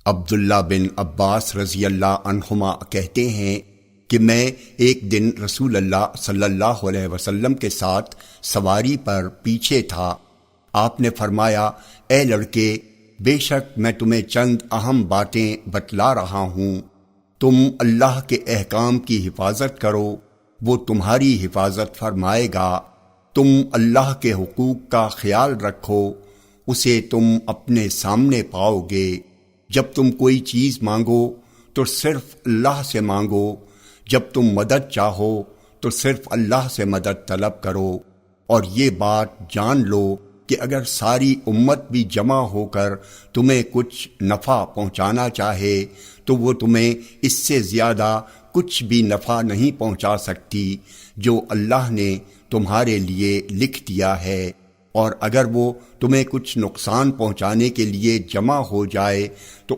عبداللہ بن عباس رضی اللہ عنہما کہتے ہیں کہ میں ایک دن رسول اللہ صلی اللہ علیہ وسلم کے ساتھ سواری پر پیچھے تھا۔ آپ نے فرمایا، اے لڑکے، بے شک میں تمہیں چند اہم باتیں بتلا رہا ہوں، تم اللہ کے احکام کی حفاظت کرو، وہ تمہاری حفاظت فرمائے گا۔ تم اللہ کے حقوق کا خیال رکھو، اسے تم اپنے سامنے پاؤ گے۔ جب تم کوئی چیز مانگو تو صرف اللہ سے مانگو، جب تم مدد چاہو تو صرف اللہ سے مدد طلب کرو، اور یہ بات جان لو کہ اگر ساری امت بھی جمع ہو کر تمہیں کچھ نفع پہنچانا چاہے تو وہ تمہیں اس سے زیادہ کچھ بھی نفع نہیں پہنچا سکتی جو اللہ نے تمہارے لیے لکھ دیا ہے، اور اگر وہ تمہیں کچھ نقصان پہنچانے کے لیے جمع ہو جائے تو